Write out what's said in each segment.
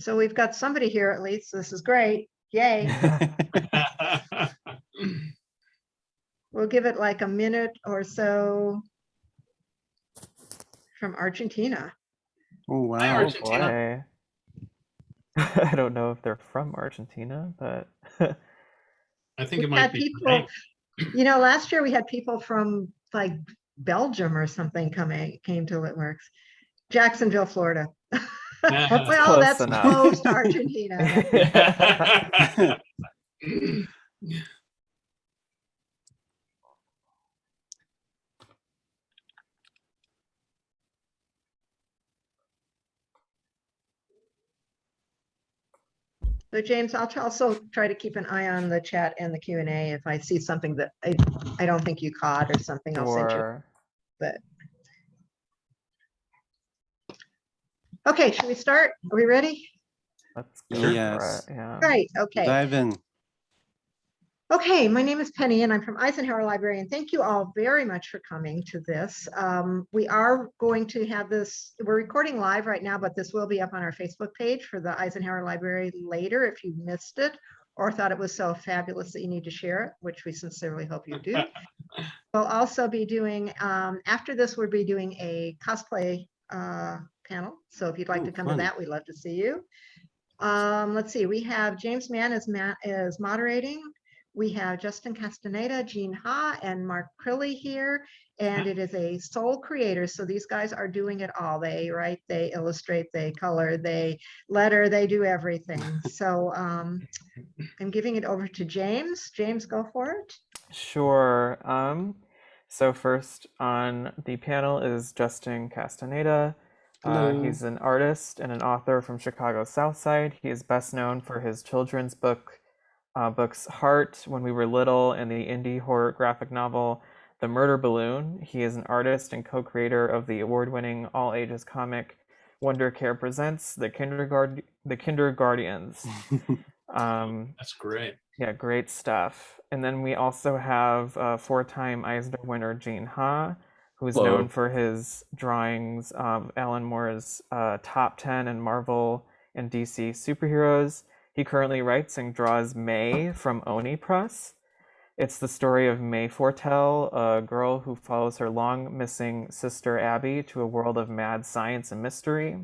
So we've got somebody here at least. This is great. Yay. We'll give it like a minute or so from Argentina. Oh, wow. Hi, Oh Argentina. boy. I don't know if they're from Argentina, but I think We've it might had be. people, last year we had people from like Belgium or something came to Litworks. Jacksonville, Florida. Yeah. Well, close that's enough. close to Argentina. So James, I'll also try to keep an eye on the chat and the Q&A. If I see something that I don't think you caught or something, I'll send you. Sure. But okay, should we start? Are we ready? Let's go for Yes. it. Yeah. Right. Okay. Dive in. Okay, my name is Penny and I'm from Eisenhower Library, and thank you all very much for coming to this. We are going to have this, we're recording live right now, but this will be up on our Facebook page for the Eisenhower Library later if you missed it or thought it was so fabulous that you need to share it, which we sincerely hope you do. We'll also be doing, after this, we'll be doing a cosplay panel. So if you'd like to come to that, we'd love to see you. Let's see, we have James Mann is moderating. We have Justin Castaneda, Jean Ha, and Mark Crilley here, and it is a sole creator. So these guys are doing it all. They write, they illustrate, they color, they letter, they do everything. So I'm giving it over to James. James, go for it. Sure. So first on the panel is Justin Castaneda. He's an artist and an author from Chicago Southside. He is best known for his children's books Heart, When We Were Little, and the indie horror graphic novel The Murder Balloon. He is an artist and co-creator of the award-winning all-ages comic Wonder Care Presents The Kinderguardians. That's great. Yeah, great stuff. And then we also have four-time Eisner winner Jean Ha, who's known for his drawings of Alan Moore's top 10 and Marvel and DC superheroes. He currently writes and draws May from Oni Press. It's the story of May Fortel, a girl who follows her long-missing sister Abby to a world of mad science and mystery.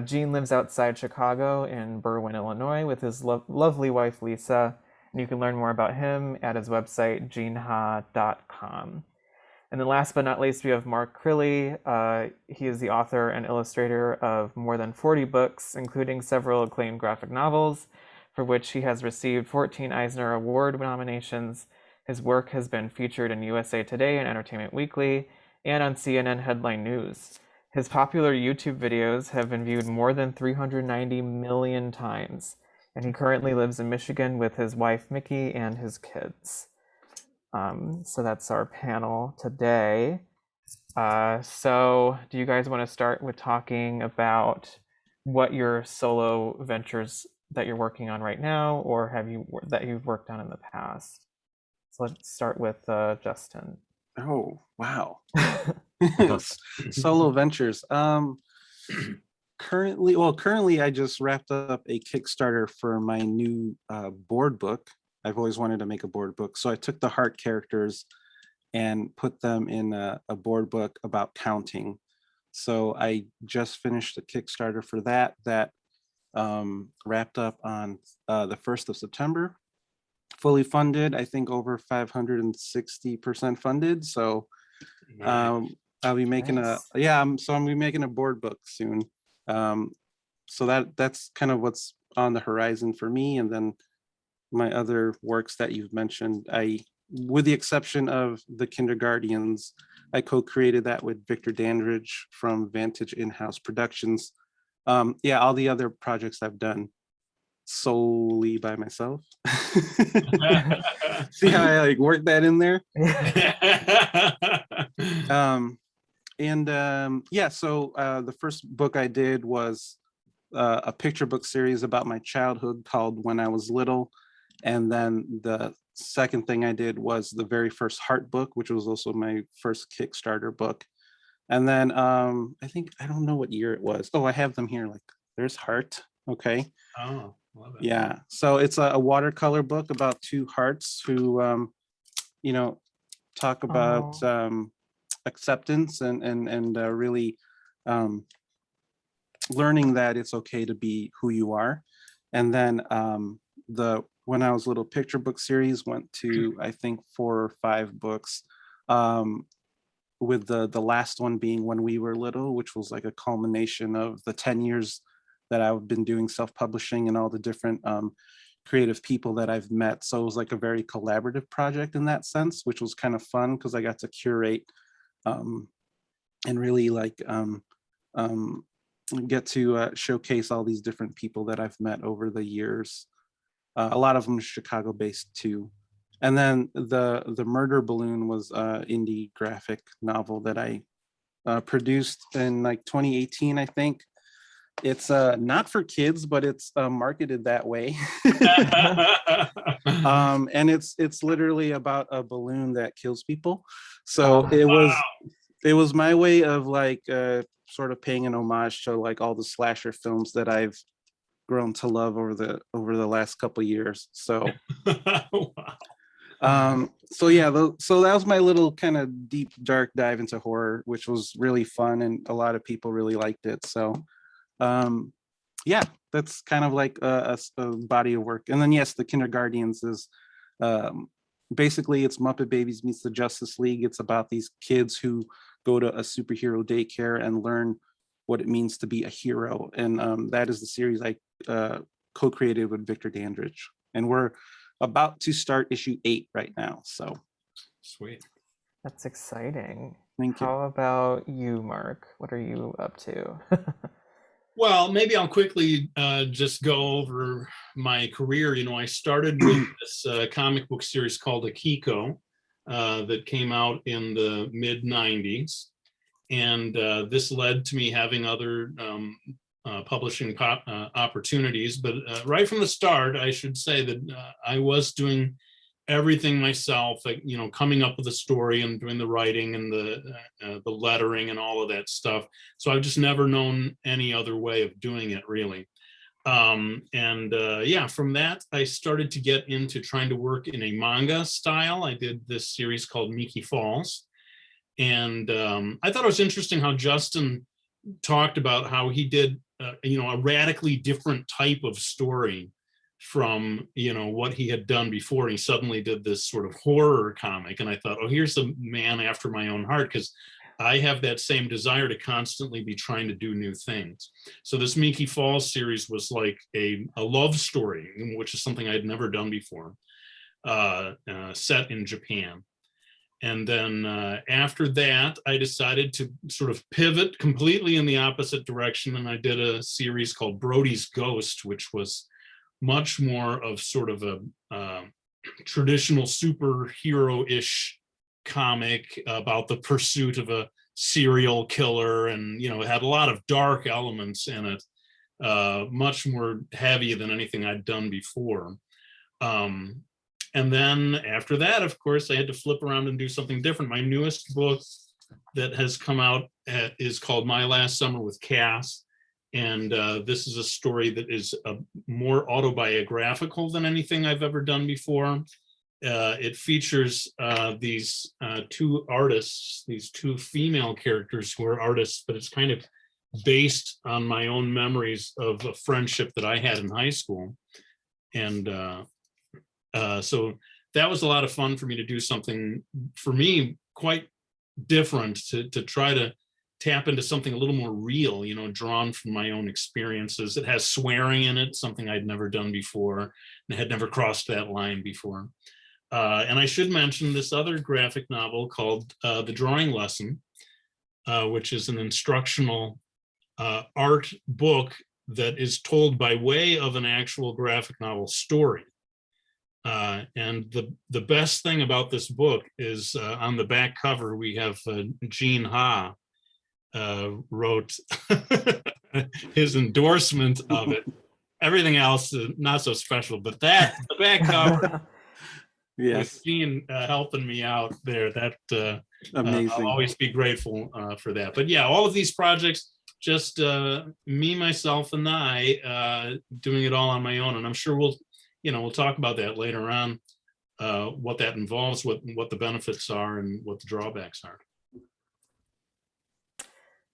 Gene lives outside Chicago in Berwyn, Illinois, with his lovely wife Lisa, and you can learn more about him at his website, geneha.com. And then last but not least, we have Mark Crilley. He is the author and illustrator of more than 40 books, including several acclaimed graphic novels, for which he has received 14 Eisner Award nominations. His work has been featured in USA Today and Entertainment Weekly, and on CNN Headline News. His popular YouTube videos have been viewed more than 390 million times, and he currently lives in Michigan with his wife Mickey and his kids. So that's our panel today. So do you guys want to start with talking about what your solo ventures that you're working on right now, or that you've worked on in the past? So let's start with Justin. Oh, wow. Solo ventures. Currently I just wrapped up a Kickstarter for my new board book. I've always wanted to make a board book. So I took the Heart characters and put them in a board book about counting. So I just finished the Kickstarter for that. That wrapped up on the 1st of September. Fully funded, I think over 560% funded. So I'll be making I'm be making a board book soon. So that's kind of what's on the horizon for me. And then my other works that you've mentioned, with the exception of the Kinderguardians, I co-created that with Victor Dandridge from Vantage In-House Productions. All the other projects I've done solely by myself. See how I work that in there? The first book I did was a picture book series about my childhood called When I Was Little. And then the second thing I did was the very first Heart book, which was also my first Kickstarter book. And then I don't know what year it was. Oh, I have them here. Like there's Heart. Okay. Oh, love it. Yeah. So it's a watercolor book about two hearts who, you know, talk about Oh. acceptance and really learning that it's okay to be who you are. And then the When I Was Little picture book series went to, I think, 4 or 5 books, with the last one being When We Were Little, which was like a culmination of the 10 years that I've been doing self-publishing and all the different creative people that I've met. So it was like a very collaborative project in that sense, which was kind of fun because I got to curate and really like get to showcase all these different people that I've met over the years. A lot of them Chicago based too. And then the Murder Balloon was an indie graphic novel that I produced in like 2018, I think. It's not for kids, but it's marketed that way. And it's literally about a balloon that kills people. So Oh. it was my way of like sort of paying an homage to like all the slasher films that I've grown to love over the last couple of years. So Wow. so yeah, so that was my little kind of deep dark dive into horror, which was really fun and a lot of people really liked it. So yeah, that's kind of like a body of work. And then yes, the Kindergartens is basically it's Muppet Babies meets the Justice League. It's about these kids who go to a superhero daycare and learn what it means to be a hero. And that is the series I co-created with Victor Dandridge. And we're about to start issue 8 right now. So Sweet. That's exciting. thank you. How about you, Mark? What are you up to? Well, maybe I'll quickly just go over my career. You know, I started with this comic book series called Akiko that came out in the mid 90s. And this led to me having other publishing opportunities. But right from the start, I should say that I was doing everything myself, like, you know, coming up with a story and doing the writing and the lettering and all of that stuff. So I've just never known any other way of doing it, really. Yeah, from that, I started to get into trying to work in a manga style. I did this series called Miki Falls. And I thought it was interesting how Justin talked about how he did, you know, a radically different type of story from, you know, what he had done before. He suddenly did this sort of horror comic. And I thought, oh, here's a man after my own heart, because I have that same desire to constantly be trying to do new things. So this Miki Falls series was like a love story, which is something I had never done before, set in Japan. And then after that, I decided to sort of pivot completely in the opposite direction. And I did a series called Brody's Ghost, which was much more of sort of a traditional superhero-ish comic about the pursuit of a serial killer. And, you know, it had a lot of dark elements in it, much more heavy than anything I'd done before. And then after that, of course, I had to flip around and do something different. My newest book that has come out is called My Last Summer with Cass. And this is a story that is more autobiographical than anything I've ever done before. It features these two artists, these two female characters who are artists, but it's kind of based on my own memories of a friendship that I had in high school. And so that was a lot of fun for me to do something, for me, quite different, to try to tap into something a little more real, you know, drawn from my own experiences. It has swearing in it, something I'd never done before and had never crossed that line before. And I should mention this other graphic novel called The Drawing Lesson, which is an instructional art book that is told by way of an actual graphic novel story. And the best thing about this book is on the back cover, we have Gene Ha wrote his endorsement of it. Everything else is not so special, but that, the back cover, Yes, with Gene helping me out there, that amazing. I'll always be grateful for that. But yeah, all of these projects just me, myself, and I doing it all on my own. And I'm sure we'll talk about that later on, what that involves, what the benefits are, and what the drawbacks are.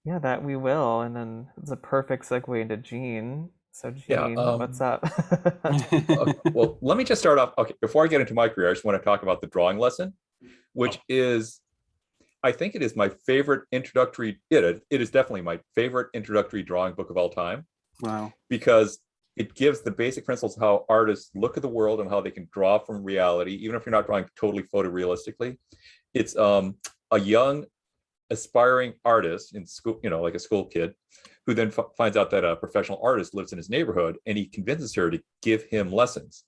Yeah, that we will. And then it's a perfect segue into Gene. So Gene, Yeah, what's up? Well, let me just start off. Okay, before I get into my career, I just want to talk about the drawing lesson, which is, I think it is my favorite introductory. It is definitely my favorite introductory drawing book of all time. Wow. Because it gives the basic principles of how artists look at the world and how they can draw from reality, even if you're not drawing totally photorealistically. It's a young aspiring artist in school, like a school kid, who then finds out that a professional artist lives in his neighborhood, and he convinces her to give him lessons.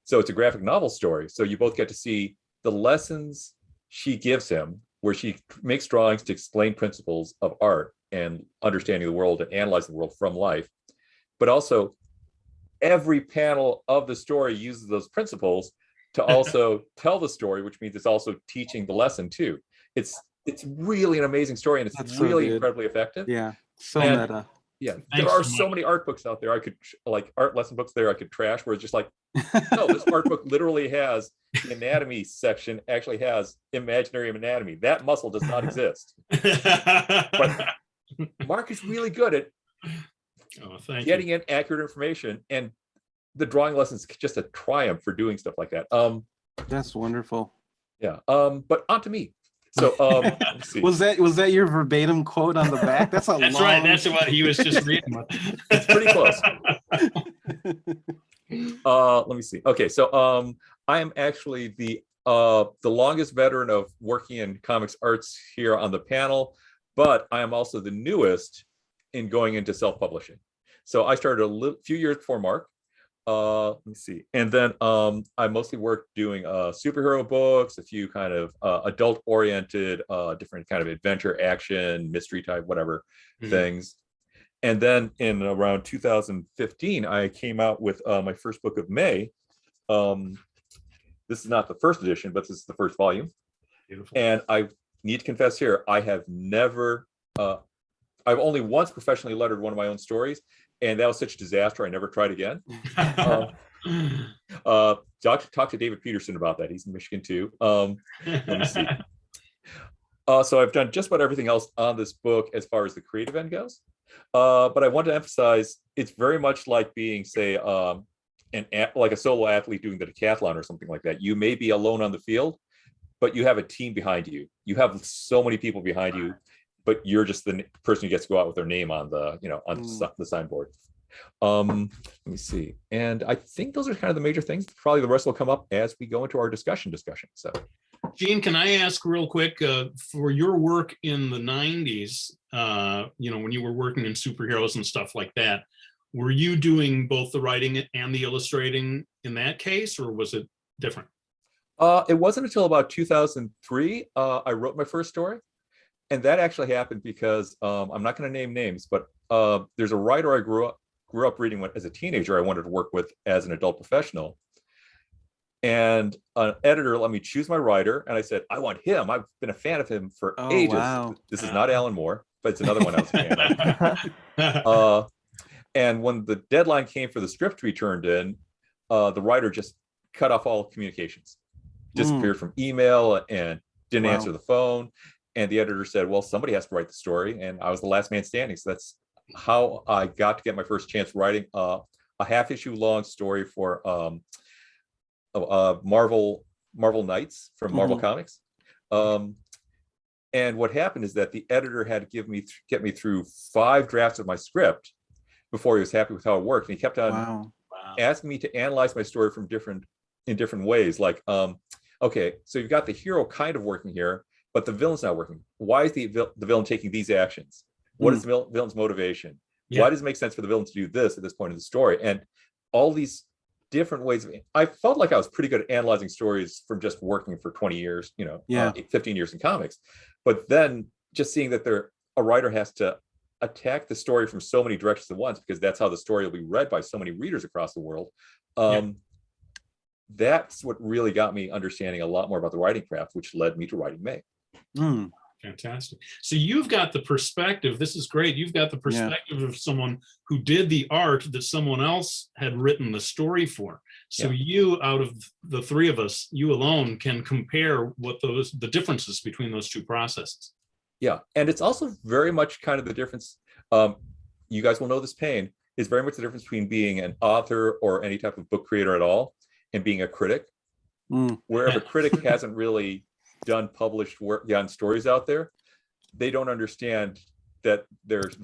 So it's a graphic novel story. So you both get to see the lessons she gives him, where she makes drawings to explain principles of art and understanding the world and analyzing the world from life. But also, every panel of the story uses those principles to also tell the story, which means it's also teaching the lesson too. It's really an amazing story, and it's That's so really good. incredibly effective. Yeah, so And- meta. Yeah, Thanks there are so so much. many art books out there. I could like art lesson books there I could trash, where it's just like, no, this art book literally has the anatomy section, actually has imaginary anatomy. That muscle does not exist. But Mark is really good at Thank getting you. in accurate information, and the drawing lessons just a triumph for doing stuff like that. That's wonderful. Yeah. But on to me. So let's see. Was that your verbatim quote on the back? That's a That's long... right. That's what he was just reading. It's pretty close. Let me see. Okay, so I am actually the longest veteran of working in comics arts here on the panel, but I am also the newest in going into self-publishing. So I started a few years before Mark. Let me see. And then I mostly worked doing superhero books, a few kind of adult-oriented, different kind of adventure, action, mystery type, whatever things. And then in around 2015, I came out with my first book of May. This is not the first edition, but this is the first volume. Beautiful. And I need to confess here, I have never, I've only once professionally lettered one of my own stories, and that was such a disaster, I never tried again. Talk to David Peterson about that. He's in Michigan too. Let me see. So I've done just about everything else on this book as far as the creative end goes. But I want to emphasize, it's very much like being, say, like a solo athlete doing the decathlon or something like that. You may be alone on the field, but you have a team behind you. You have so many people behind you, but you're just the person who gets to go out with their name on the, the signboard. Let me see. And I think those are kind of the major things. Probably the rest will come up as we go into our discussion. So, Gene, can I ask real quick, for your work in the 90s, when you were working in superheroes and stuff like that, were you doing both the writing and the illustrating in that case, or was it different? it wasn't until about 2003 I wrote my first story. And that actually happened because I'm not going to name names, but there's a writer I grew up reading as a teenager I wanted to work with as an adult professional. And an editor let me choose my writer, and I said, I want him. I've been a fan of him for ages. Wow. This is not Alan Moore, but it's another one I was a fan of. And when the deadline came for the script to be turned in, the writer just cut off all communications, disappeared from email, and didn't answer the phone. And the editor said, well, somebody has to write the story. And I was the last man standing. So that's how I got to get my first chance writing a half-issue long story for Marvel Knights from Marvel Comics. And what happened is that the editor had to get me through 5 drafts of my script before he was happy with how it worked. And he kept on asking me to analyze my story in different ways. Like, okay, so you've got the hero kind of working here, but the villain's not working. Why is the villain taking these actions? What is the villain's motivation? Why does it make sense for the villain to do this at this point in the story? And all these different ways I felt like I was pretty good at analyzing stories from just working for 20 years, 15 years in comics. But then just seeing that a writer has to attack the story from so many directions at once, because that's how the story will be read by so many readers across the world. That's what really got me understanding a lot more about the writing craft, which led me to writing May. Fantastic. So you've got the perspective. This is great. You've got the perspective of someone who did the art that someone else had written the story for. So you, out of the three of us, you alone can compare what the differences between those two processes. Yeah, and it's also very much kind of the difference. You guys will know this pain is very much the difference between being an author or any type of book creator at all and being a critic. Where if a critic hasn't really done published work, gotten stories out there, they don't understand that there's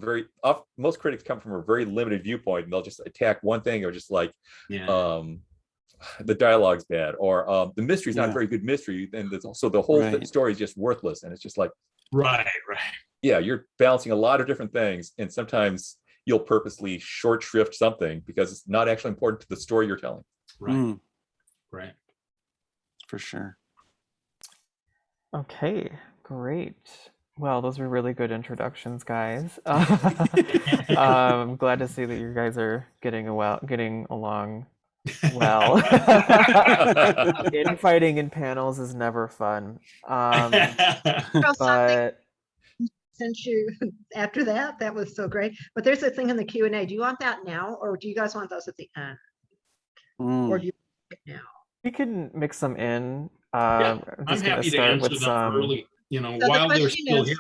most critics come from a very limited viewpoint, and they'll just attack one thing, or just like the dialogue's bad, or the mystery's not a very good mystery, and so the whole story is just worthless. And it's just like, right. Yeah, you're balancing a lot of different things, and sometimes you'll purposely short shrift something because it's not actually important to the story you're telling. Right. For sure. Okay, great. Well, those were really good introductions, guys. I'm glad to see that you guys are getting along well. Infighting in panels is never fun. But since you after that was so great. But there's a thing in the Q&A. Do you want that now, or do you guys want those at the end? Or do you want it now? we can mix them in. I'm happy to answer them early, while they're still here.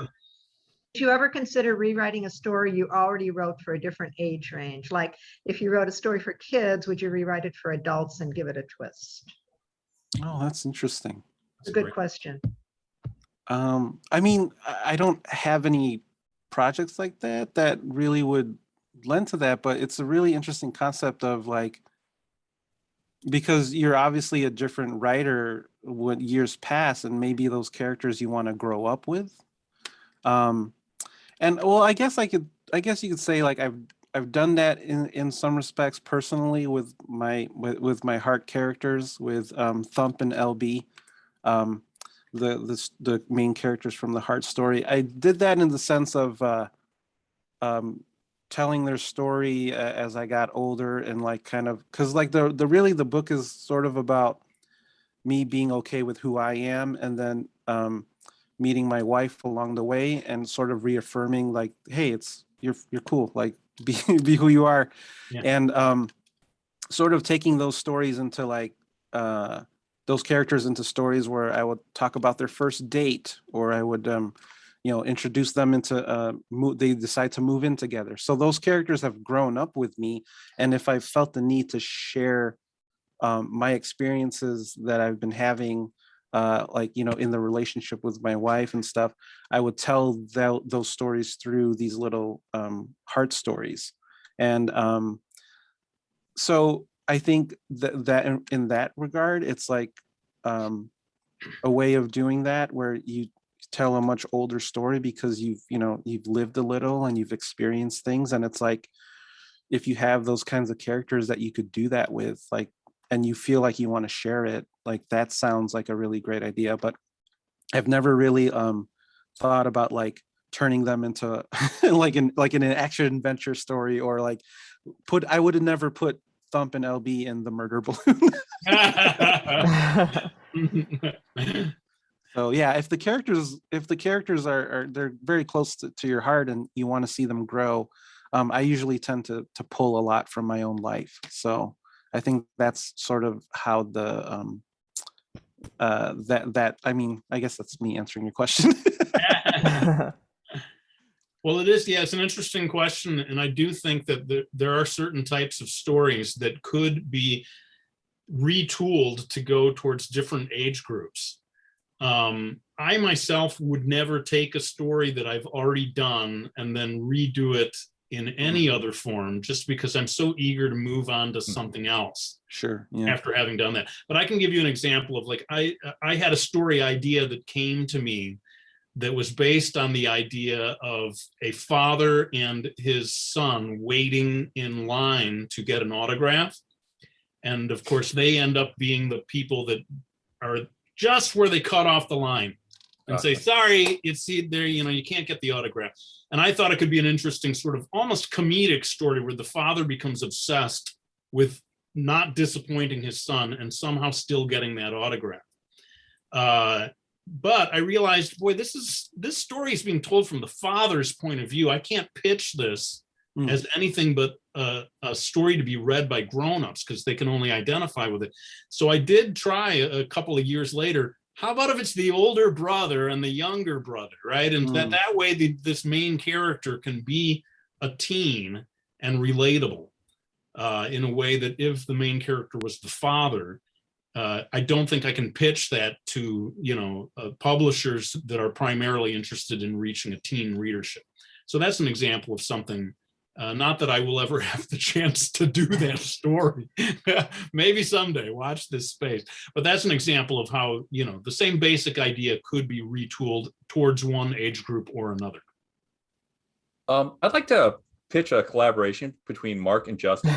Did you ever consider rewriting a story you already wrote for a different age range? Like if you wrote a story for kids, would you rewrite it for adults and give it a twist? Oh, that's interesting. That's a good question. I mean, I don't have any projects like that really would lend to that, but it's a really interesting concept of like, because you're obviously a different writer when years pass, and maybe those characters you want to grow up with. And well, I guess you could say like I've done that in some respects personally with my heart characters, with Thump and LB, the main characters from the Heart story. I did that in the sense of telling their story as I got older, and like kind of, because like the book is sort of about me being okay with who I am, and then meeting my wife along the way, and sort of reaffirming like, hey, you're cool, like be who you are. And sort of taking those stories into like those characters into stories where I would talk about their first date, or I would introduce them into they decide to move in together. So those characters have grown up with me, and if I felt the need to share my experiences that I've been having, in the relationship with my wife and stuff, I would tell those stories through these little heart stories. And so I think that in that regard, it's like a way of doing that where you tell a much older story because you've lived a little and you've experienced things. And it's like, if you have those kinds of characters that you could do that with, like, and you feel like you want to share it, like that sounds like a really great idea. But I've never really thought about like turning them into like in an action adventure story, or like I would have never put Thump and LB in the murder balloon. So yeah, if the characters are they're very close to your heart and you want to see them grow, I usually tend to pull a lot from my own life. So I think that's sort of how the I mean, I guess that's me answering your question. Well, it is. Yeah, it's an interesting question. And I do think that there are certain types of stories that could be retooled to go towards different age groups. I myself would never take a story that I've already done and then redo it in any other form, just because I'm so eager to move on to something else. Sure. Yeah. After having done that. But I can give you an example of like, I had a story idea that came to me that was based on the idea of a father and his son waiting in line to get an autograph. And of course, they end up being the people that are just where they cut off the line and say, sorry, it's there, you can't get the autograph. And I thought it could be an interesting sort of almost comedic story where the father becomes obsessed with not disappointing his son and somehow still getting that autograph. but I realized, boy, this story is being told from the father's point of view. I can't pitch this as anything but a story to be read by grown-ups because they can only identify with it. So I did try a couple of years later. How about if it's the older brother and the younger brother, right? And that way this main character can be a teen and relatable in a way that if the main character was the father, I don't think I can pitch that to publishers that are primarily interested in reaching a teen readership. So that's an example of something. Not that I will ever have the chance to do that story. Maybe someday, watch this space. But that's an example of how, the same basic idea could be retooled towards one age group or another. I'd like to pitch a collaboration between Mark and Justin.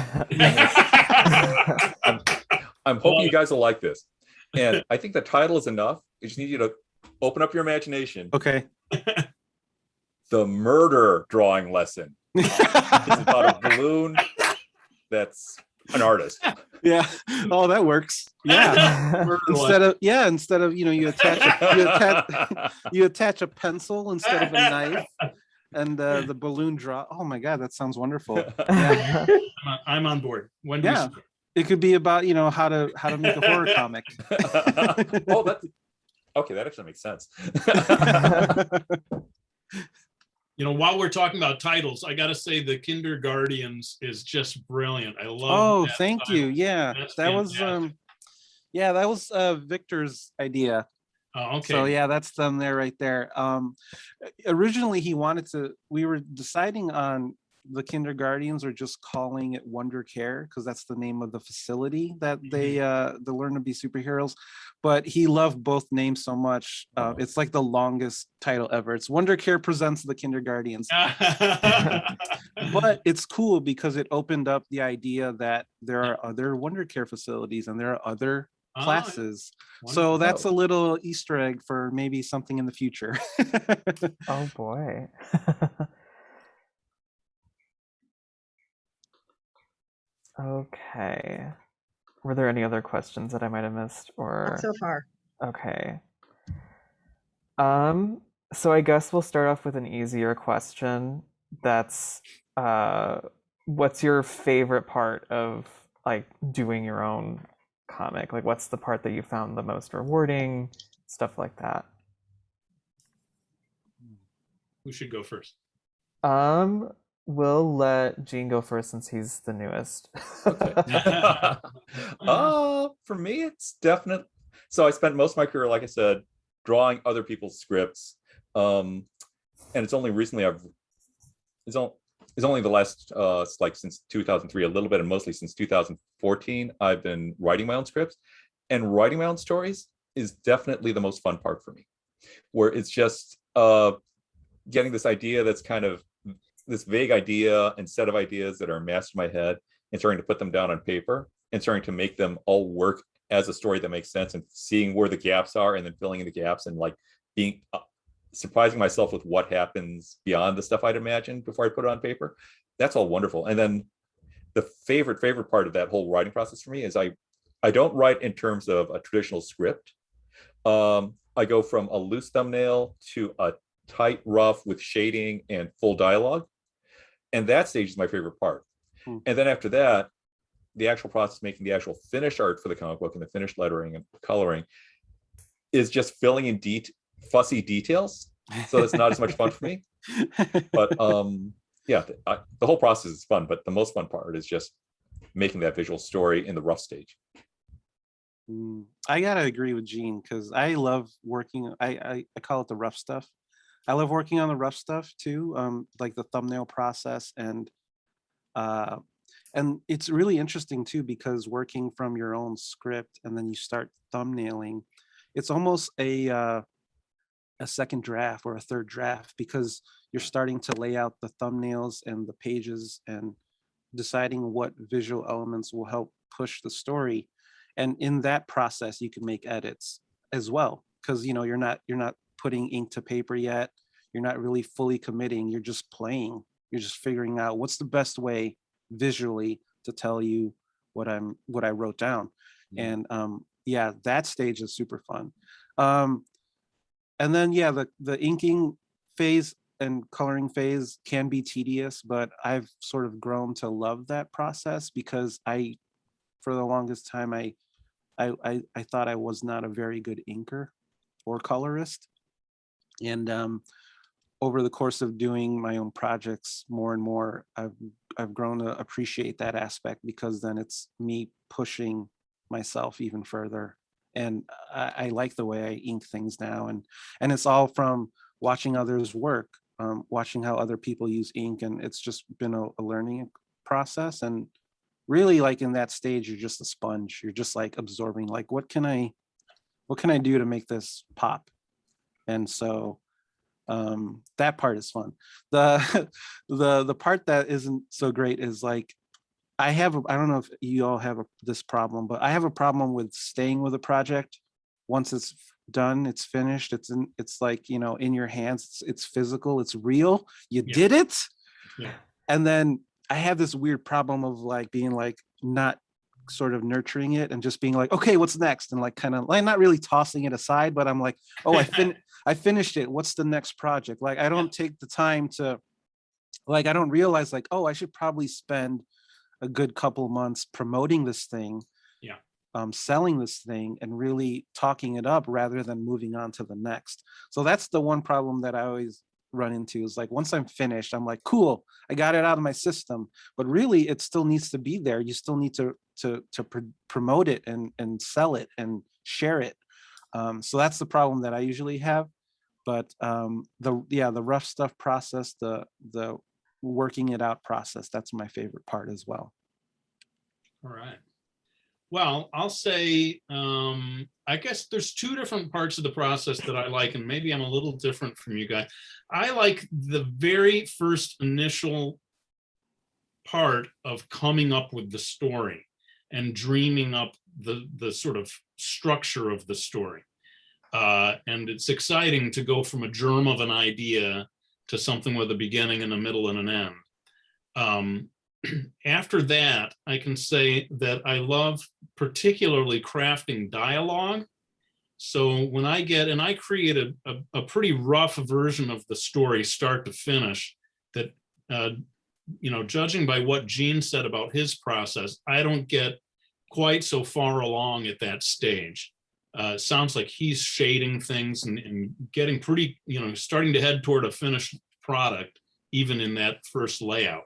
I'm hoping you guys will like this. And I think the title is enough. I just need you to open up your imagination. Okay. The Murder Drawing Lesson. It's about a balloon that's an artist. Yeah. Oh, that works. Yeah. instead of you attach a pencil instead of a knife, and the balloon draw. Oh my God, that sounds wonderful. Yeah. I'm on board. When it could be about how to make a horror comic. Oh, that's okay. That actually makes sense. While we're talking about titles, I got to say the Kindergardians is just brilliant. I love. Oh, thank you. Yeah, That's that was that was Victor's idea. Oh, okay. So yeah, that's them there right there. Originally we were deciding on the Kindergardians or just calling it Wonder Care because that's the name of the facility that they learn to be superheroes. But he loved both names so much. It's like the longest title ever. It's Wonder Care presents the Kindergardians. But it's cool because it opened up the idea that there are other Wonder Care facilities and there are other classes. So that's a little Easter egg for maybe something in the future. Oh boy. Okay. Were there any other questions that I might have missed or? Not so far. Okay. So I guess we'll start off with an easier question. That's what's your favorite part of like doing your own comic? Like what's the part that you found the most rewarding? Stuff like that. Who should go first? We'll let Gene go first since he's the newest. Okay. For me, it's definite. So I spent most of my career, like I said, drawing other people's scripts. And it's only recently it's only the last like since 2003 a little bit, and mostly since 2014 I've been writing my own scripts, and writing my own stories is definitely the most fun part for me, where it's just getting this idea that's kind of this vague idea and set of ideas that are masked in my head and starting to put them down on paper and starting to make them all work as a story that makes sense, and seeing where the gaps are and then filling in the gaps and like being surprising myself with what happens beyond the stuff I'd imagined before I put it on paper. That's all wonderful. And then the favorite part of that whole writing process for me is I don't write in terms of a traditional script. I go from a loose thumbnail to a tight rough with shading and full dialogue. And that stage is my favorite part. And then after that, the actual process, making the actual finished art for the comic book and the finished lettering and coloring, is just filling in fussy details. So it's not as much fun for me. But yeah, the whole process is fun, but the most fun part is just making that visual story in the rough stage. I gotta agree with Gene because I love working. I call it the rough stuff. I love working on the rough stuff too, like the thumbnail process, and it's really interesting too because working from your own script and then you start thumbnailing, it's almost a second draft or a third draft because you're starting to lay out the thumbnails and the pages and deciding what visual elements will help push the story. And in that process, you can make edits as well because you're not putting ink to paper yet. You're not really fully committing. You're just playing. You're just figuring out what's the best way visually to tell you what I wrote down. And yeah, that stage is super fun. And then, yeah, the inking phase and coloring phase can be tedious, but I've sort of grown to love that process because for the longest time, I thought I was not a very good inker or colorist. And over the course of doing my own projects more and more, I've grown to appreciate that aspect, because then it's me pushing myself even further. And I like the way I ink things now. And it's all from watching others work, watching how other people use ink. And it's just been a learning process. And really, like in that stage, you're just a sponge. You're just like absorbing, like, what can I do to make this pop? And so that part is fun. The part that isn't so great is like, I don't know if you all have this problem, but I have a problem with staying with a project. Once it's done, it's finished, it's like, in your hands, it's physical, it's real, you did it. Yeah. And then I have this weird problem of like being like not sort of nurturing it and just being like, okay, what's next? And like kind of like not really tossing it aside, but I'm like, oh, I finished it. What's the next project? Like, I don't take the time to, like, I don't realize like, oh, I should probably spend a good couple months promoting this thing, selling this thing, and really talking it up rather than moving on to the next. So that's the one problem that I always run into, is like, once I'm finished, I'm like, cool, I got it out of my system, but really it still needs to be there. You still need to promote it and sell it and share it. So that's the problem that I usually have. But the rough stuff process, the working it out process, that's my favorite part as well. All right. Well, I'll say, I guess there's two different parts of the process that I like, and maybe I'm a little different from you guys. I like the very first initial part of coming up with the story and dreaming up the sort of structure of the story. And it's exciting to go from a germ of an idea to something with a beginning and a middle and an end. After that, I can say that I love particularly crafting dialogue. So when I create a pretty rough version of the story, start to finish, that, judging by what Gene said about his process, I don't get quite so far along at that stage. Sounds like he's shading things and getting pretty, starting to head toward a finished product, even in that first layout.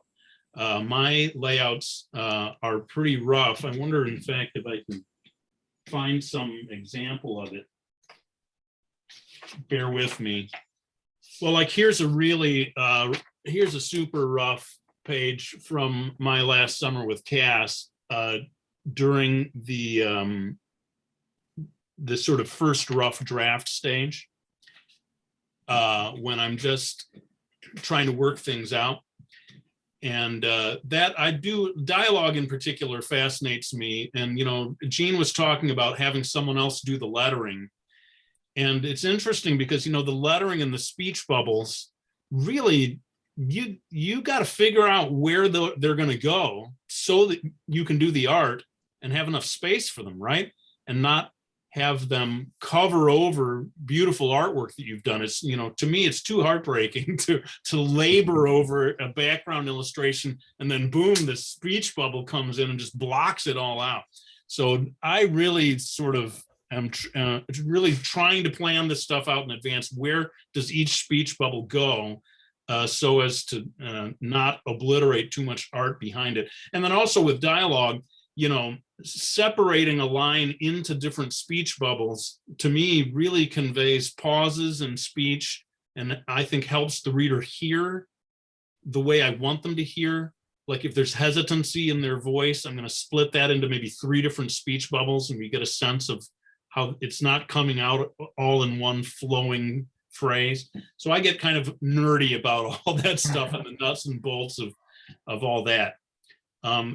My layouts are pretty rough. I wonder, in fact, if I can find some example of it. Bear with me. Well, like here's a super rough page from my last summer with Cass during the sort of first rough draft stage, when I'm just trying to work things out. And that I do, dialogue in particular fascinates me. And, Gene was talking about having someone else do the lettering. And it's interesting because, the lettering and the speech bubbles, really, you got to figure out where they're going to go so that you can do the art and have enough space for them, right? And not have them cover over beautiful artwork that you've done. It's, to me, it's too heartbreaking to labor over a background illustration and then boom, the speech bubble comes in and just blocks it all out. So I really sort of am really trying to plan this stuff out in advance. Where does each speech bubble go? So as to not obliterate too much art behind it. And then also with dialogue, separating a line into different speech bubbles, to me, really conveys pauses in speech, and I think helps the reader hear the way I want them to hear. Like if there's hesitancy in their voice, I'm going to split that into maybe 3 different speech bubbles, and we get a sense of how it's not coming out all in one flowing phrase. So I get kind of nerdy about all that stuff and the nuts and bolts of all that.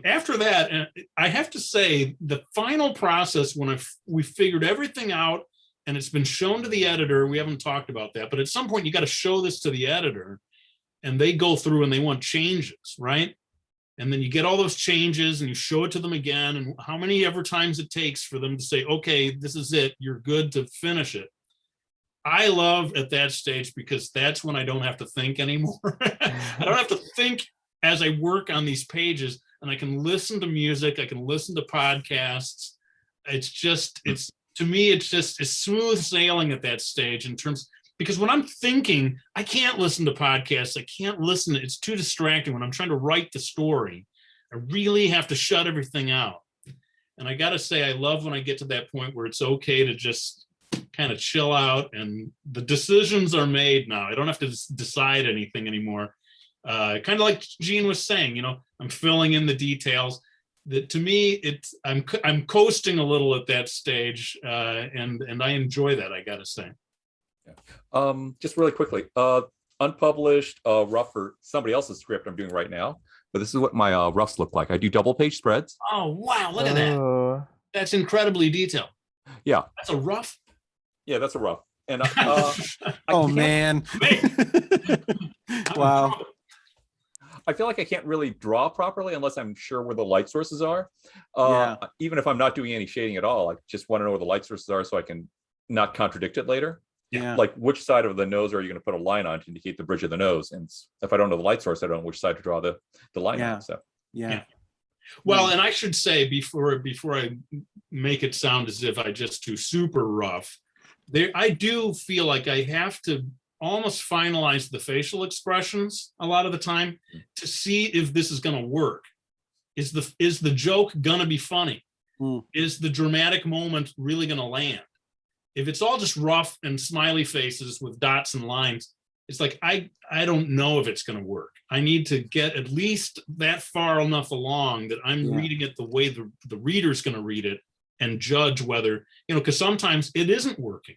After that, I have to say, the final process, when we figured everything out and it's been shown to the editor, we haven't talked about that, but at some point you got to show this to the editor and they go through and they want changes, right? And then you get all those changes and you show it to them again, and how many ever times it takes for them to say, okay, this is it, you're good to finish it. I love at that stage because that's when I don't have to think anymore. I don't have to think as I work on these pages, and I can listen to music. I can listen to podcasts. It's to me, it's smooth sailing at that stage in terms, because when I'm thinking, I can't listen to podcasts. I can't listen. It's too distracting. When I'm trying to write the story, I really have to shut everything out. And I got to say, I love when I get to that point where it's okay to just kind of chill out and the decisions are made now. I don't have to decide anything anymore. Kind of like Gene was saying, you know, I'm filling in the details. That to me, I'm coasting a little at that stage, and I enjoy that, I got to say. Just really quickly, unpublished rough for somebody else's script I'm doing right now, but this is what my roughs look like. I do double page spreads. Oh, wow, look at that. That's incredibly detailed. Yeah. That's a rough. Yeah, that's a rough. And Oh man. Wow. I feel like I can't really draw properly unless I'm sure where the light sources are. Yeah. Even if I'm not doing any shading at all, I just want to know where the light sources are so I can not contradict it later. Yeah. Like which side of the nose are you going to put a line on to indicate the bridge of the nose? And if I don't know the light source, I don't know which side to draw the line Yeah. on. So Yeah. Well, and I should say before I make it sound as if I just do super rough, I do feel like I have to almost finalize the facial expressions a lot of the time to see if this is going to work. Is the joke going to be funny? Is the dramatic moment really going to land? If it's all just rough and smiley faces with dots and lines, it's like, I don't know if it's going to work. I need to get at least that far enough along that I'm reading it the way the reader's going to read it and judge whether, you know, because sometimes it isn't working.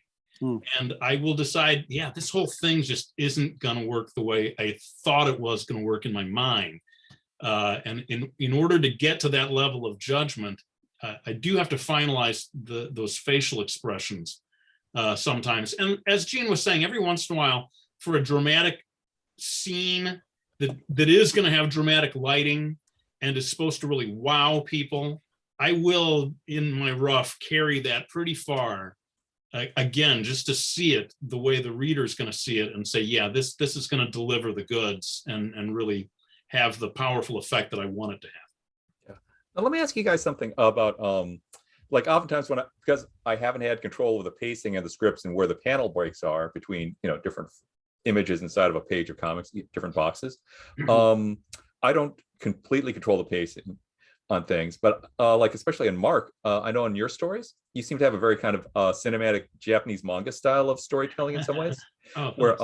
And I will decide, yeah, this whole thing just isn't going to work the way I thought it was going to work in my mind. And in order to get to that level of judgment, I do have to finalize those facial expressions sometimes. And as Gene was saying, every once in a while, for a dramatic scene that is going to have dramatic lighting and is supposed to really wow people, I will, in my rough, carry that pretty far. Again, just to see it the way the reader's going to see it and say, yeah, this is going to deliver the goods and really have the powerful effect that I want it to have. Yeah. Now let me ask you guys something about like oftentimes because I haven't had control of the pacing and the scripts and where the panel breaks are between, you know, different images inside of a page of comics, different boxes. I don't completely control the pacing on things, but like especially in Mark, I know in your stories, you seem to have a very kind of cinematic Japanese manga style of storytelling in some ways, where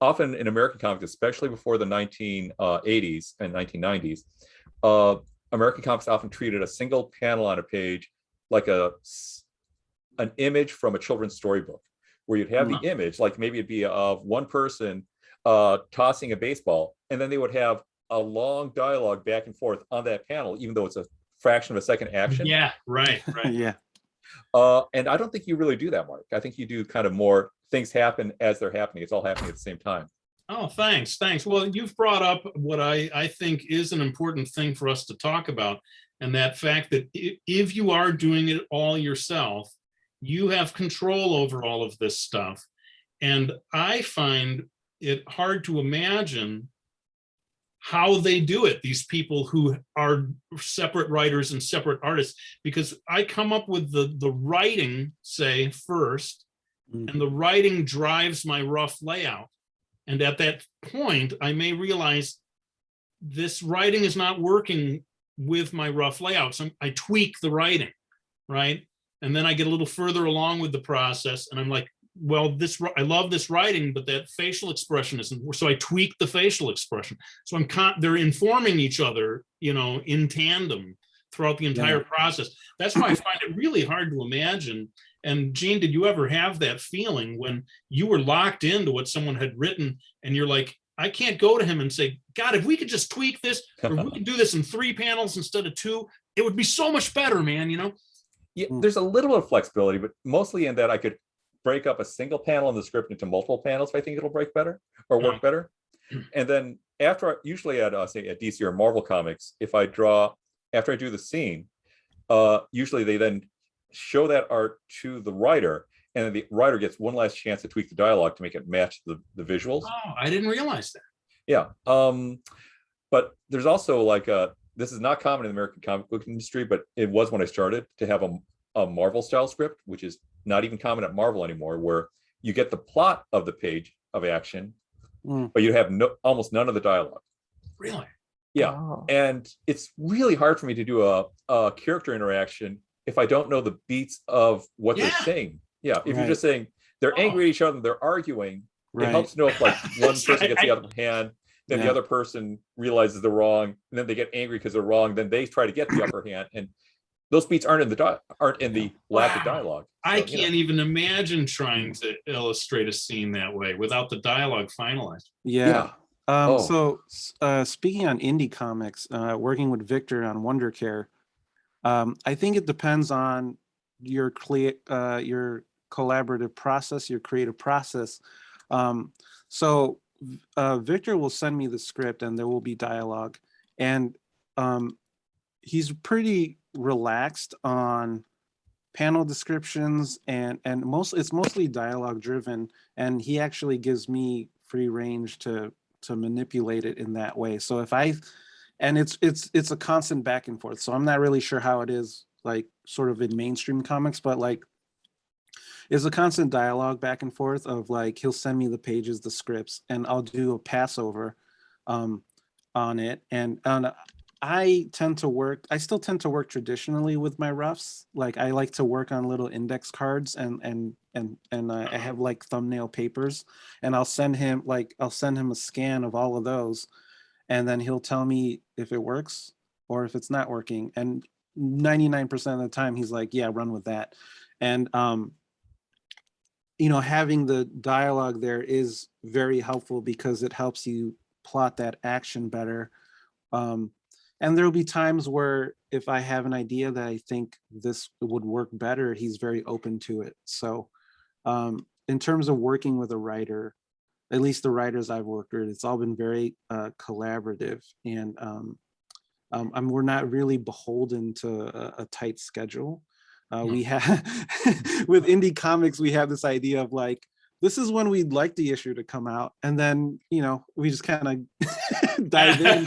often in American comics, especially before the 1980s and 1990s, American comics often treated a single panel on a page like an image from a children's storybook, where you'd have the image, like maybe it'd be of one person tossing a baseball, and then they would have a long dialogue back and forth on that panel, even though it's a fraction of a second action. Yeah, right. Yeah. And I don't think you really do that, Mark. I think you do kind of more things happen as they're happening. It's all happening at the same time. Oh, thanks. Well, you've brought up what I think is an important thing for us to talk about, and that fact that if you are doing it all yourself, you have control over all of this stuff. And I find it hard to imagine how they do it, these people who are separate writers and separate artists, because I come up with the writing, say, first, and the writing drives my rough layout. And at that point, I may realize this writing is not working with my rough layout. So I tweak the writing, right? And then I get a little further along with the process, and I'm like, well, I love this writing, but that facial expression isn't. So I tweak the facial expression. So they're informing each other, you know, in tandem throughout the entire process. That's why I find it really hard to imagine. And Gene, did you ever have that feeling when you were locked into what someone had written and you're like, I can't go to him and say, God, if we could just tweak this, or we could do this in 3 panels instead of 2, it would be so much better, man, you know? Yeah, there's a little bit of flexibility, but mostly in that I could break up a single panel in the script into multiple panels if I think it'll break better or work better. And then usually at say at DC or Marvel Comics, after I do the scene, usually they then show that art to the writer, and then the writer gets one last chance to tweak the dialogue to make it match the visuals. Oh, I didn't realize that. Yeah. But there's also like this is not common in the American comic book industry, but it was when I started to have a Marvel style script, which is not even common at Marvel anymore, where you get the plot of the page of action, but you have almost none of the dialogue. Really? Yeah. Oh. And it's really hard for me to do a character interaction if I don't know the beats of what they're saying. Yeah. If you're just saying they're angry at each other, they're arguing, it helps to know if like one person gets the upper hand, then the other person realizes they're wrong, and then they get angry because they're wrong, then they try to get the upper hand, and those beats aren't in the lack of dialogue. So, I can't even imagine trying to illustrate a scene that way without the dialogue finalized. Yeah. So speaking on indie comics, working with Victor on Wonder Care, I think it depends on your collaborative process, your creative process. So Victor will send me the script and there will be dialogue, and he's pretty relaxed on panel descriptions, and it's mostly dialogue driven, and he actually gives me free range to manipulate it in that way. So it's a constant back and forth. So I'm not really sure how it is like sort of in mainstream comics, but like it's a constant dialogue back and forth of like, he'll send me the pages, the scripts, and I'll do a passover on it. And I still tend to work traditionally with my roughs. Like I like to work on little index cards and I have like thumbnail papers, and I'll send him a scan of all of those, and then he'll tell me if it works or if it's not working. And 99% of the time he's like, yeah, run with that. And having the dialogue there is very helpful because it helps you plot that action better. And there'll be times where if I have an idea that I think this would work better, he's very open to it. So in terms of working with a writer, at least the writers I've worked with, it's all been very collaborative, and we're not really beholden to a tight schedule. We have with indie comics, we have this idea of like, this is when we'd like the issue to come out, and then we just kind of dive in,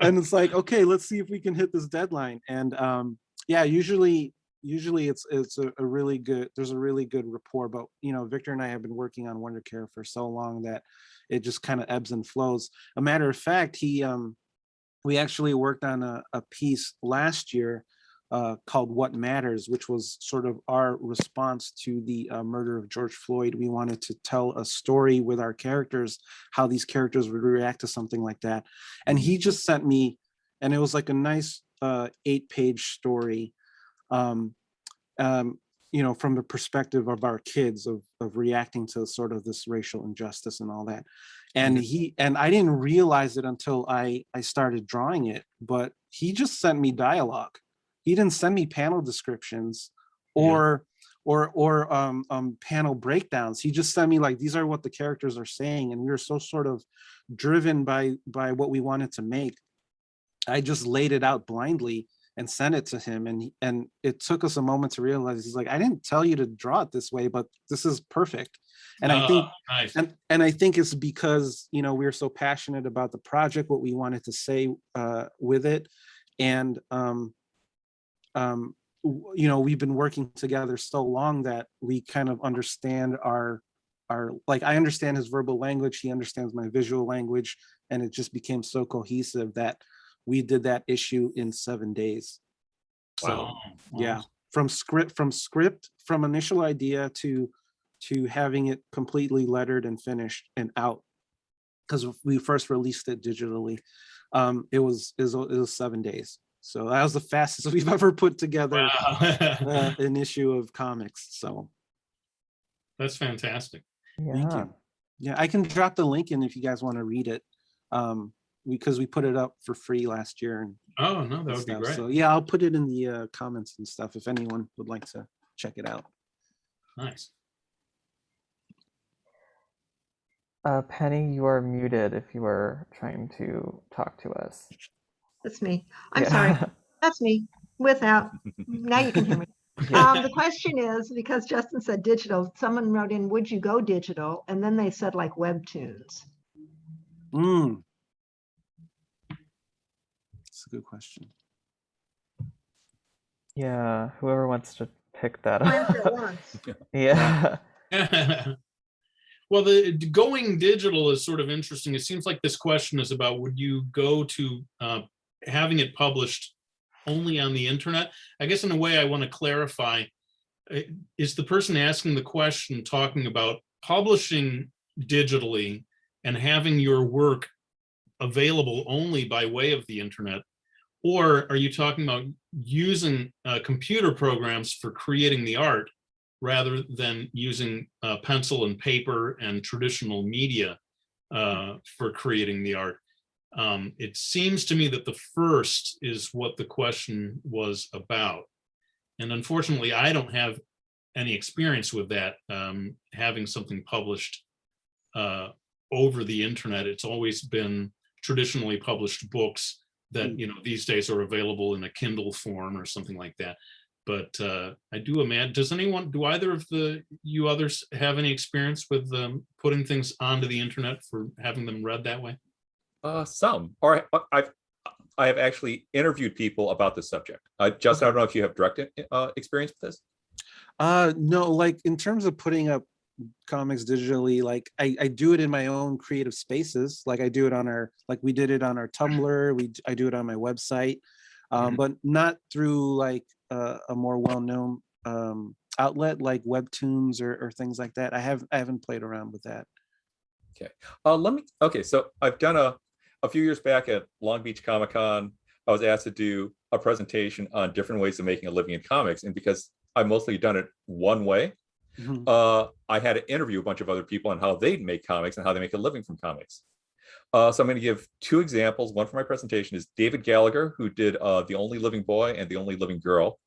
and it's like, okay, let's see if we can hit this deadline. And usually it's a really good, there's a really good rapport. But Victor and I have been working on Wonder Care for so long that it just kind of ebbs and flows. A matter of fact, we actually worked on a piece last year called What Matters, which was sort of our response to the murder of George Floyd. We wanted to tell a story with our characters, how these characters would react to something like that. And he just sent me, and it was like a nice 8-page story, from the perspective of our kids of reacting to sort of this racial injustice and all that. And I didn't realize it until I started drawing it, but he just sent me dialogue. He didn't send me panel descriptions or panel breakdowns. He just sent me like, these are what the characters are saying, and we were so sort of driven by what we wanted to make. I just laid it out blindly and sent it to him, and it took us a moment to realize, he's like, I didn't tell you to draw it this way, but this is perfect. And I think nice. and I think it's because we were so passionate about the project, what we wanted to say with it, and we've been working together so long that we kind of understand our like, I understand his verbal language, he understands my visual language, and it just became so cohesive that we did that issue in 7 days. So Wow. yeah, from from initial idea to having it completely lettered and finished and out, because we first released it digitally, it was 7 days. So that was the fastest we've ever put together an issue of comics. So that's fantastic. Thank you. Yeah, I can drop the link in if you guys want to read it, because we put it up for free last year. And oh no, that would be great. So yeah, I'll put it in the comments and stuff if anyone would like to check it out. Nice. Penny, you are muted if you are trying to talk to us. That's me. I'm sorry. That's me. Now you can hear me. The question is, because Justin said digital, someone wrote in, would you go digital? And then they said like webtoons. Mm. That's a good question. Yeah, whoever wants to pick that Answer up. at once. Yeah. Well, the going digital is sort of interesting. It seems like this question is about, would you go to having it published only on the internet? I guess in a way I want to clarify, is the person asking the question talking about publishing digitally and having your work available only by way of the internet? Or are you talking about using computer programs for creating the art rather than using pencil and paper and traditional media for creating the art? It seems to me that the first is what the question was about. And unfortunately, I don't have any experience with that, having something published over the internet. It's always been traditionally published books that, you know, these days are available in a Kindle form or something like that. But I do imagine, do either of you others have any experience with putting things onto the internet for having them read that way? Some, or I have actually interviewed people about this subject. Justin, I don't know if you have direct experience with this. No, like in terms of putting up comics digitally, like I do it in my own creative spaces. Like I do it on we did it on our Tumblr. I do it on my website, but not through like a more well-known outlet like Webtoons or things like that. I haven't played around with that. Okay. So I've done a few years back at Long Beach Comic-Con, I was asked to do a presentation on different ways of making a living in comics. And because I've mostly done it one way, I had to interview a bunch of other people on how they make comics and how they make a living from comics. So I'm going to give two examples. One for my presentation is David Gallagher, who did The Only Living Boy and The Only Living Girl.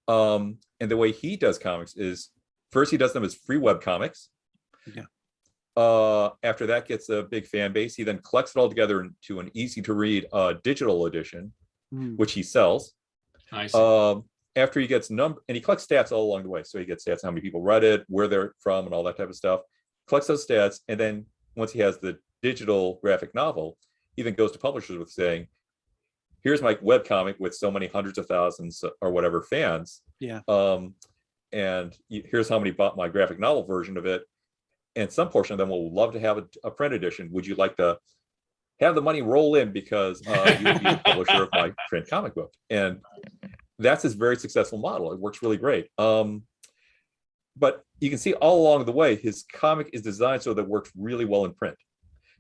And the way he does comics is, first he does them as free web comics. Yeah. After that gets a big fan base, he then collects it all together into an easy to read digital edition, which he sells. I see. After he gets and he collects stats all along the way. So he gets stats, how many people read it, where they're from, and all that type of stuff. Collects those stats, and then once he has the digital graphic novel, he then goes to publishers with saying, here's my web comic with so many hundreds of thousands or whatever fans. Yeah. And here's how many bought my graphic novel version of it. And some portion of them will love to have a print edition. Would you like to have the money roll in because you will be the publisher of my print comic book? And that's his very successful model. It works really great. But you can see all along the way, his comic is designed so that it works really well in print.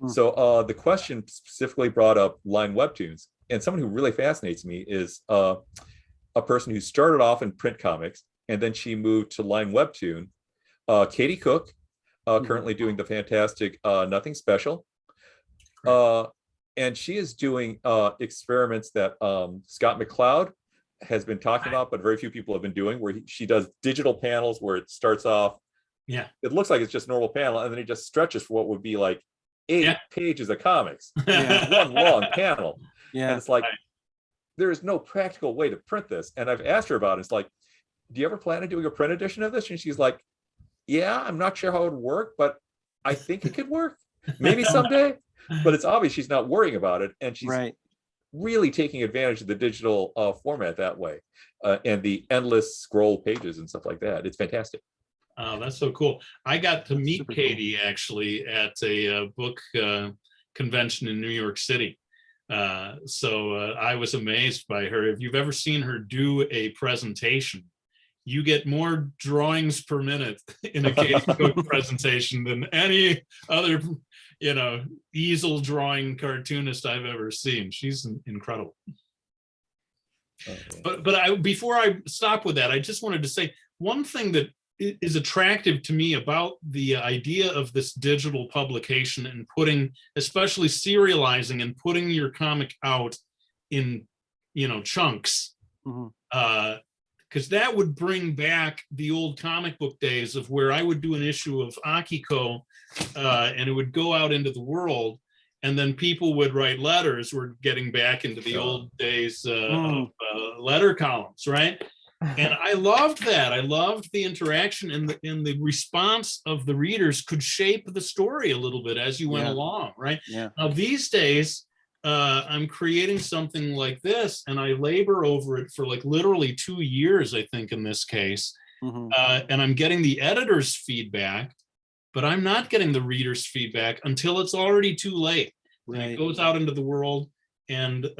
So the question specifically brought up line webtoons. And someone who really fascinates me is a person who started off in print comics, and then she moved to line webtoon, Katie Cook, currently doing the fantastic Nothing Special. And she is doing experiments that Scott McCloud has been talking about, but very few people have been doing, where she does digital panels where it starts off. Yeah. It looks like it's just a normal panel, and then it just stretches for what would be like 8 pages of comics. One long panel. Yeah. And it's like, there is no practical way to print this. And I've asked her about it. It's like, do you ever plan on doing a print edition of this? And she's like, yeah, I'm not sure how it would work, but I think it could work. Maybe someday. But it's obvious she's not worrying about it. And she's really taking advantage of the digital format that way, and the endless scroll pages and stuff like that. It's fantastic. Oh, that's so cool. I got to meet Katie actually at a book convention in New York City. So I was amazed by her. If you've ever seen her do a presentation, you get more drawings per minute in a Katie Cook presentation than any other, easel drawing cartoonist I've ever seen. She's incredible. But before I stop with that, I just wanted to say one thing that is attractive to me about the idea of this digital publication and especially serializing and putting your comic out in, chunks. Because that would bring back the old comic book days of where I would do an issue of Akiko and it would go out into the world, and then people would write letters. We're getting back into the old days of letter columns, right? And I loved that. I loved the interaction, and the response of the readers could shape the story a little bit as you went Yeah. along, right? Yeah. Now these days, I'm creating something like this, and I labor over it for like literally 2 years, I think, in this case. Mhm. And I'm getting the editor's feedback, but I'm not getting the reader's feedback until it's already too late. And it Right. goes out into the world. And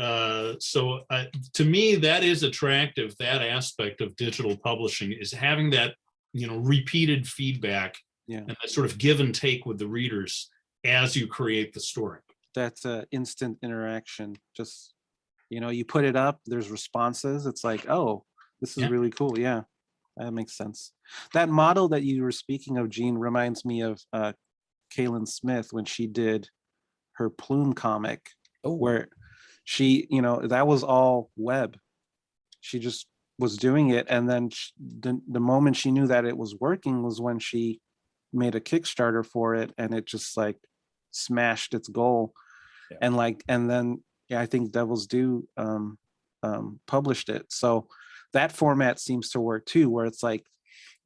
so to me, that is attractive. That aspect of digital publishing is having that, repeated feedback, Yeah. and that sort of give and take with the readers as you create the story. That's a instant interaction. Just, you put it up, there's responses. It's like, oh, this is Yeah. really cool. Yeah, that makes sense. That model that you were speaking of, Gene, reminds me of Kaylin Smith when she did her Plume comic, Oh. where she, that was all web. She just was doing it. And then the moment she knew that it was working was when she made a Kickstarter for it, and it just like smashed its goal. Yeah. And then I think Devil's Due published it. So that format seems to work too, where it's like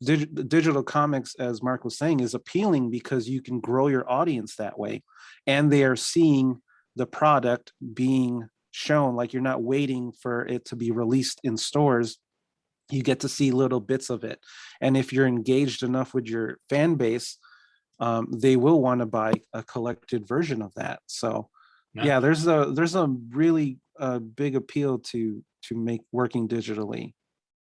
digital comics, as Mark was saying, is appealing because you can grow your audience that way, and they are seeing the product being shown. Like, you're not waiting for it to be released in stores. You get to see little bits of it, and if you're engaged enough with your fan base, they will want to buy a collected version of that. So yeah, there's a really big appeal to make working digitally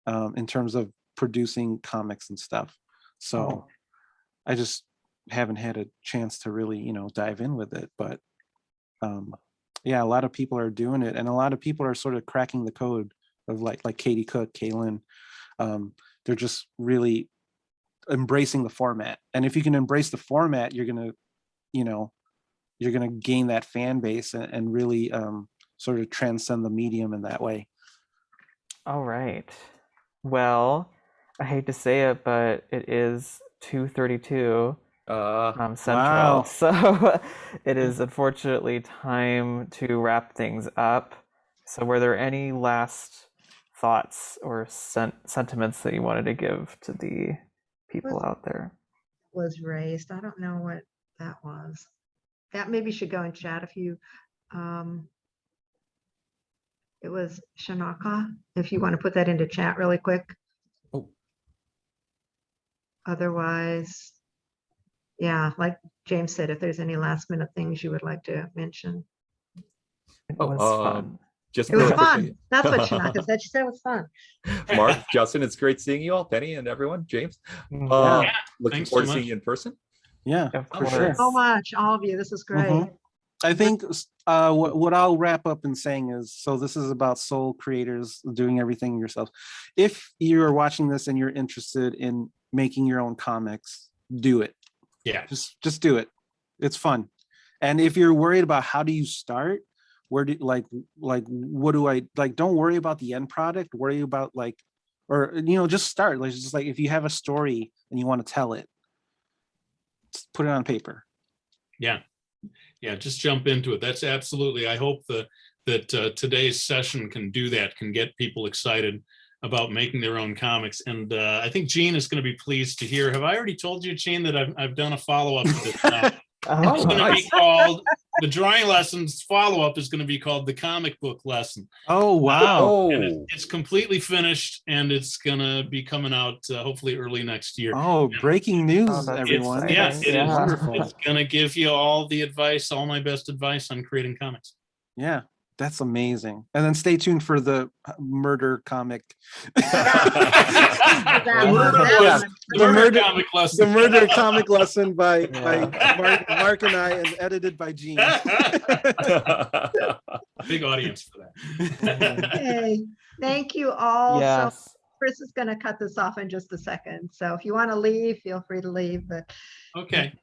in terms of producing comics and stuff. So I just haven't had a chance to really dive in with it, but yeah, a lot of people are doing it, and a lot of people are sort of cracking the code of like Katie Cook, Kaylin. They're just really embracing the format, and if you can embrace the format, you're gonna gain that fan base and really sort of transcend the medium in that way. All right. Well, I hate to say it, but it is 2:32 Central. Wow. So it is unfortunately time to wrap things up. So were there any last thoughts or sentiments that you wanted to give to the people out there? Was raised. I don't know what that was. That maybe should go in chat if you, it was Shanaka, if you want to put that into chat really quick. Oh. Otherwise, yeah, like James said, if there's any last minute things you would like to mention. It was fun. Just It was really fun. quickly. That's what Shanaka said. She said it was fun. Mark, Justin, it's great seeing you all. Penny and everyone. James, Yeah. looking Thanks forward so to seeing much. you in person. Yeah, Of for sure. course. So much, all of you. This is great. Mhm. I think what I'll wrap up in saying is, so this is about sole creators doing everything yourself. If you're watching this and you're interested in making your own comics, do it. Yeah. Just do it. It's fun. And if you're worried about how do you start, where do what do I like? Don't worry about the end product. Worry about just start. Like, just like if you have a story and you want to tell it, just put it on paper. Yeah. Just jump into it. That's absolutely. I hope that today's session can do that, can get people excited about making their own comics. And I think Gene is going to be pleased to hear. Have I already told you, Gene, that I've done a follow-up to this now? It's going to be called, the drawing lessons follow-up is going to be called the comic book lesson. Oh, wow. And it's completely finished, and it's going to be coming out hopefully early next year. Oh, breaking news, that's everyone. Yes, it is. Wonderful. It's going to give you all the advice, all my best advice on creating comics. Yeah, that's amazing. And then stay tuned for the murder comic. That one, Yeah. The murder comic lesson. The murder comic lesson by Yeah. Mark and I, and edited by Gene. Big audience for that. Okay. Thank you all. So Yes. Chris is going to cut this off in just a second. So if you want to leave, feel free to leave. But Okay.